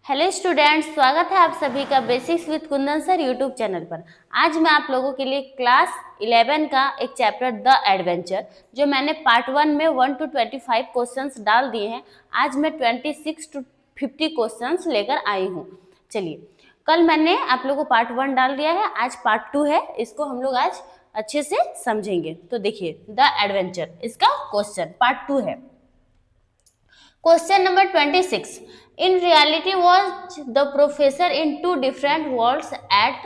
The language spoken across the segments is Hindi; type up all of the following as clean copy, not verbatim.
हेलो स्टूडेंट्स, स्वागत है आप सभी का basics with Kundan sir YouTube channel पर। आज मैं आप लोगों के लिए क्लास 11 का एक चैप्टर द एडवेंचर, जो मैंने पार्ट 1 में 1 to 25 क्वेश्चंस डाल दिए हैं, आज मैं 26 to 50 क्वेश्चंस लेकर आई हूँ। चलिए, कल मैंने आप लोगों को पार्ट 1 डाल दिया है, आज पार्ट 2 है, इसको हम लोग आज अच्छे से समझेंगे। तो देखिए, द एडवेंचर इसका क्वेश्चन पार्ट 2 है। Question number 26. In reality, was the professor in two different worlds at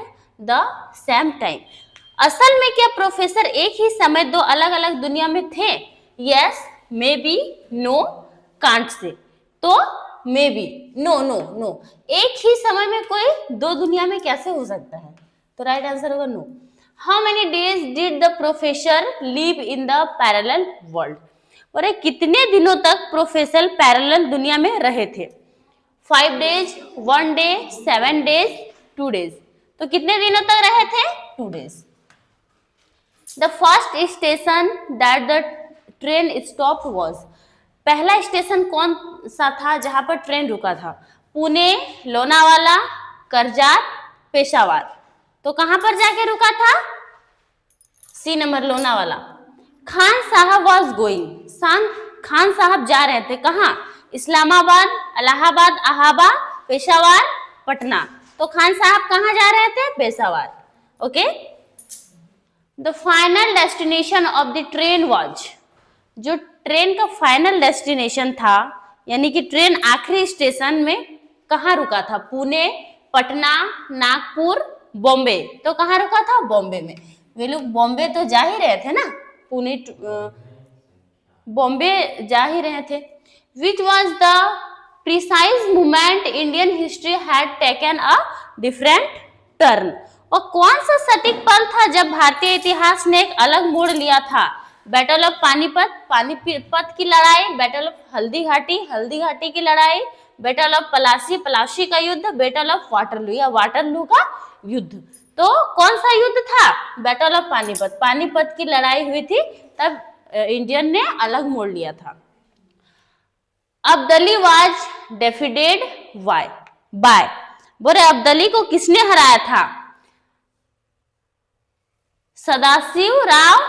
the same time? असल में क्या प्रोफेसर एक ही समय दो अलग अलग दुनिया में थे? Yes, maybe, no, can't say. तो maybe, no, no, no. एक ही समय में कोई दो दुनिया में कैसे हो सकता है? तो राइट आंसर होगा no. How many days did the professor live in the parallel world? और कितने दिनों तक प्रोफेसर पैरेलल दुनिया में रहे थे? 5 days, 1 day, 7 days, 2 days. तो कितने दिनों तक रहे थे? 2 days. The first station that the train stopped was. पहला स्टेशन कौन सा था जहां पर ट्रेन रुका था? पुणे, लोनावाला, करजात, पेशावर. तो कहां पर जाके रुका था? सी नंबर, लोनावाला. खान साहब वॉज गोइंग. खान साहब जा रहे थे कहाँ? इस्लामाबाद, इलाहाबाद, अहाबाद, पेशावर, पटना. तो खान साहब कहाँ जा रहे थे? Peshawar. Okay. The final destination of the train was. जो ट्रेन का फाइनल डेस्टिनेशन था, यानी कि ट्रेन आखिरी स्टेशन में कहाँ रुका था? पुणे, पटना, नागपुर, बॉम्बे. तो कहाँ रुका था? बॉम्बे में. वे लोग बॉम्बे तो जा ही रहे थे ना, पुणे बॉम्बे जा ही रहे थे. Which was the precise moment Indian history had taken a different turn. और कौन सा सटीक पल था जब भारतीय इतिहास ने एक अलग मोड़ लिया था? बैटल ऑफ पानीपत, पानीपत की लड़ाई, बैटल ऑफ हल्दी घाटी की लड़ाई, बैटल ऑफ पलासी, पलासी का युद्ध, बैटल ऑफ वाटरलू या वाटरलू का युद्ध. तो कौन सा युद्ध था? Battle of Panipat. पानीपत की लड़ाई हुई थी, तब इंडियन ने अलग मोड़ लिया था. Abdali was defeated by. बोले अब्दली को किसने हराया था? Sadashiv Rao,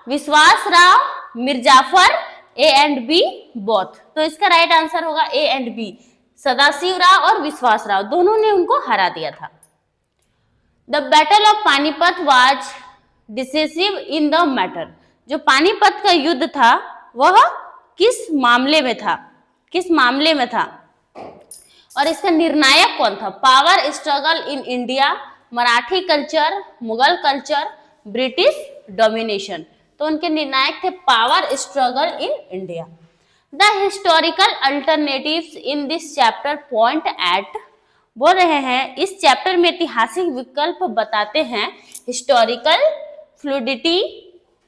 Vishwas Rao, Mirjafar, A and B both. तो इसका राइट आंसर होगा A and B. Sadashiv Rao और विश्वास राव दोनों ने उनको हरा दिया था. The battle of Panipat was decisive in the matter. जो पानीपत का युद्ध था वह किस मामले में था? और इसका निर्णायक कौन था? Power struggle in India, Marathi culture, Mughal culture, British domination. तो उनके निर्णायक थे power struggle in India. The historical alternatives in this chapter point eight. बोल रहे हैं इस चैप्टर में ऐतिहासिक विकल्प बताते हैं. Historical, fluidity,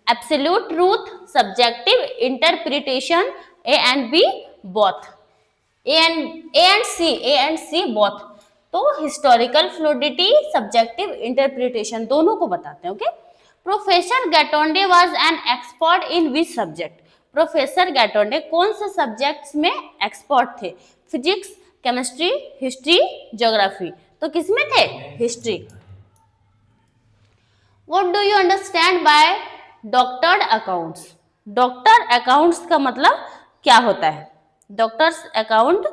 absolute truth, subjective interpretation, A and B both. A and C both. तो हिस्टोरिकल, फ्लूडिटी, सब्जेक्टिव इंटरप्रिटेशन दोनों को बताते हैं. Okay. Professor Gaitonde was an expert in which subject. Professor Gaitonde कौन से सब्जेक्ट्स में एक्सपर्ट थे? Physics, chemistry, history, geography. तो किसमें थे? History. What do you understand by doctored accounts. Doctor accounts का मतलब क्या होता है? डॉक्टर्स अकाउंट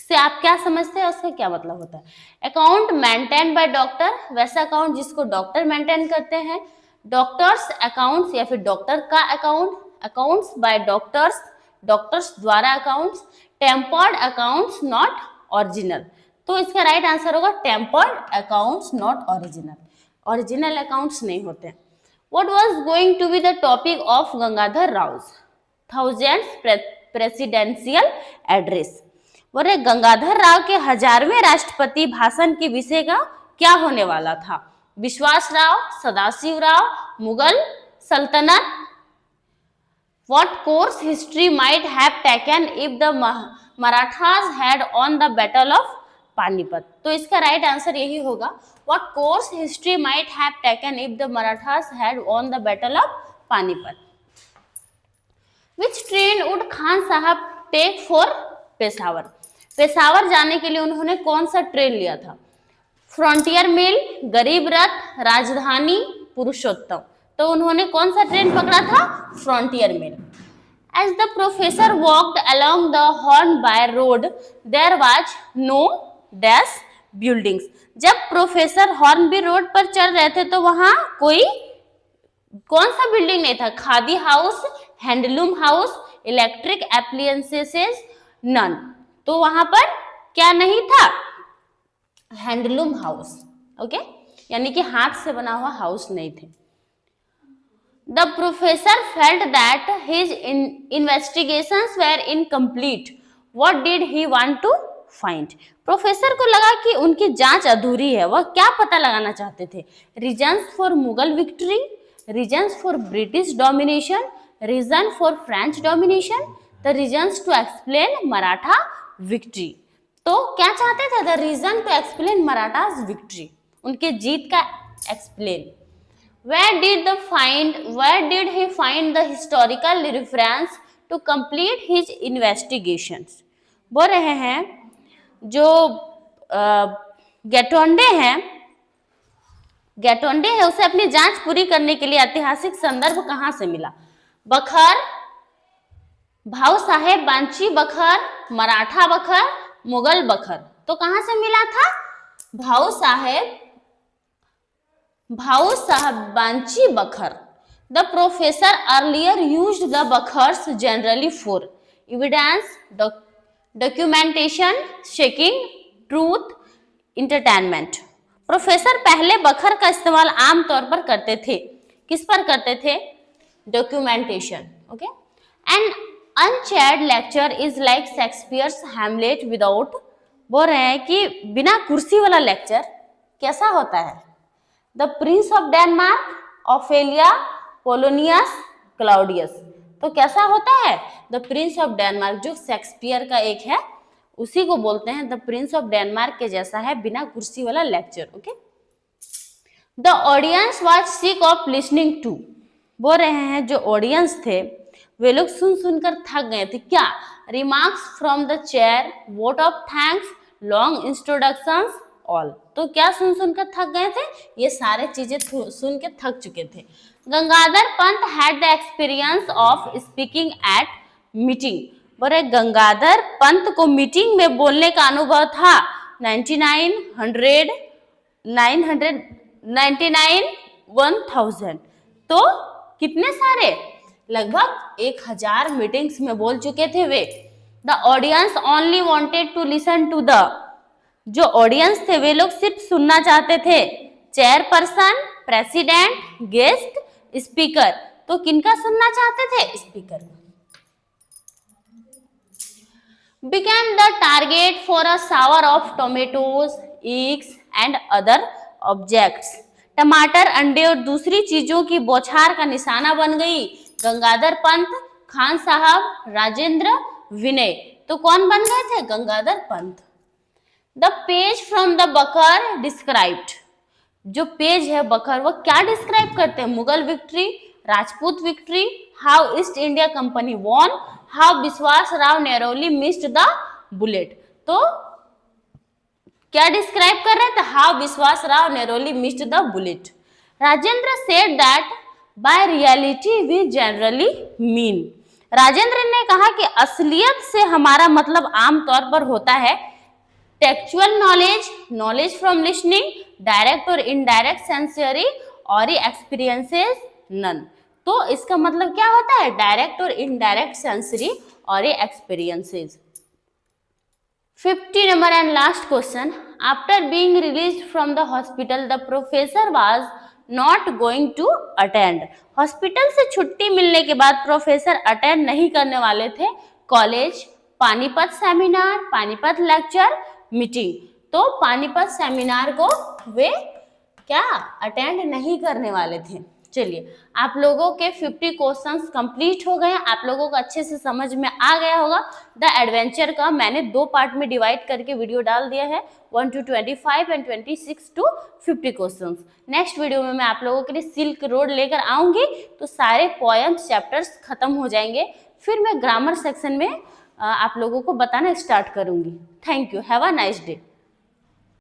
से आप क्या समझते हैं, उसका क्या मतलब होता है? अकाउंट मेंटेन बाय डॉक्टर, वैसा अकाउंट जिसको डॉक्टर मेंटेन करते हैं. डॉक्टर्स अकाउंट्स या फिर डॉक्टर का account, accounts by doctors, doctors द्वारा accounts. Tampered accounts not original. तो इसका राइट आंसर होगा tampered accounts not original. Original accounts नहीं होते. What was going to be the topic of Gangadhar Rao's 1000th presidential address? बोले गंगाधर राव के 1000वें राष्ट्रपति भाषण के विषय का क्या होने वाला था? विश्वास राव, सदाशिव राव, मुगल सल्तनत. What course history might have taken if the Marathas had won the battle of Panipat. तो इसका राइट आंसर यही होगा. What course history might have taken if the Marathas had won the battle of Panipat. Which train would Khan Sahab take for Peshawar? Peshawar जाने के लिए उन्होंने कौन सा ट्रेन लिया था? फ्रंटियर मेल, गरीब रथ, राजधानी, पुरुषोत्तम। तो उन्होंने कौन सा ट्रेन पकड़ा था? Frontier mail. As the professor walked along the Hornby road, there was no dash buildings. जब प्रोफेसर हॉर्नबी रोड पर चल रहे थे तो वहां कोई कौन सा बिल्डिंग नहीं था? Khadi house, handloom house, electric appliances, none. तो वहां पर क्या नहीं था? Handloom house. ओके, यानी कि हाथ से बना हुआ हाउस नहीं थे। The professor felt that his investigations were incomplete. What did he want to find? Professor को लगा कि उनकी जांच अधूरी है। वह क्या पता लगाना चाहते थे? Reasons for Mughal victory, reasons for British domination, reason for French domination, the reasons to explain Maratha victory. तो क्या चाहते थे? The reason to explain Maratha's victory. उनके जीत का explain. Where did he find the historical reference to complete his investigations? बोल रहे हैं जो गेटोंडे है उसे अपनी जांच पूरी करने के लिए ऐतिहासिक संदर्भ कहां से मिला? बखर, भाऊ साहेब बांची बखर, मराठा बखर, मुगल बखर। तो कहां से मिला था? भाऊ साहब बांची बखर। The professor earlier used the bukhars generally for evidence, documentation, checking, truth, entertainment. Professor पहले बखर का इस्तेमाल आमतौर पर करते थे। किस पर करते थे? Documentation. Okay. An unchaired lecture is like Shakespeare's Hamlet without, बोल रहे हैं कि बिना कुर्सी वाला लेक्चर कैसा होता है? The Prince of Denmark, Ophelia, Polonius, Claudius. तो कैसा होता है? द प्रिंस ऑफ डेनमार्क, जो शेक्सपियर का एक है, उसी को बोलते हैं द प्रिंस ऑफ डेनमार्क के जैसा है, बिना कुर्सी वाला लेक्चर। Okay. The audience was sick of listening to, बोल रहे हैं जो ऑडियंस थे वे लोग सुन सुनकर थक गए थे। क्या? Remarks from the chair, vote of thanks, long introductions, all. तो क्या सुन सुनकर थक गए थे? ये सारे चीजें सुन के थक चुके थे। Gangadhar Pant had the experience of speaking at meeting, बोले गंगाधर पंत को मीटिंग में बोलने का अनुभव था। 99, 1000। तो कितने सारे? लगभग 1000 मीटिंग्स में बोल चुके थे वे। The audience only wanted to listen to the, जो ऑडियंस थे वे लोग सिर्फ सुनना चाहते थे। Chairperson, president, guest, speaker. तो किनका सुनना चाहते थे? Speaker. Became the target for a shower of tomatoes, eggs and other objects. टमाटर, अंडे और दूसरी चीजों की बौछार का निशाना बन गई। गंगाधर पंत, खान साहब, राजेंद्र, विनय। तो कौन बन गए थे? Gangadhar Pant. The page from the bakhar described, जो पेज है बकर वो क्या डिस्क्राइब करते हैं? Mughal victory, Rajput victory, how East India Company won, how Vishwas Rao narrowly missed the bullet. तो क्या डिस्क्राइब कर रहे थे? How Vishwas Rao narrowly missed the bullet. Rajendra said that by reality we generally mean, Rajendra ने कहा कि असलियत से हमारा मतलब आमतौर पर होता है textual knowledge, knowledge from listening, direct और इनडायरेक्ट सेंसरी और एक्सपीरियंसेस, नन। तो इसका मतलब क्या होता है? डायरेक्ट और इनडायरेक्ट सेंसरी और experiences. 50 number and last question. After being released from the hospital the professor was not going to attend, hospital से छुट्टी मिलने के बाद प्रोफेसर अटेंड नहीं करने वाले थे college, Panipat seminar, Panipat lecture, meeting. तो पानीपत सेमिनार को वे क्या अटेंड नहीं करने वाले थे। चलिए, आप लोगों के 50 क्वेश्चंस कंप्लीट हो गए। आप लोगों को अच्छे से समझ में आ गया होगा। द एडवेंचर का मैंने 2 पार्ट में डिवाइड करके वीडियो डाल दिया है, 1 to 25 and 26 to 50 questions. Next video में मैं आप लोगों के लिए सिल्क रोड लेकर आऊंगी, तो सारे पोएम्स चैप्टर्स खत्म हो जाएंगे। फिर मैं ग्रामर सेक्शन में आप लोगों को बताना स्टार्ट करूँगी। Thank you, have a nice day.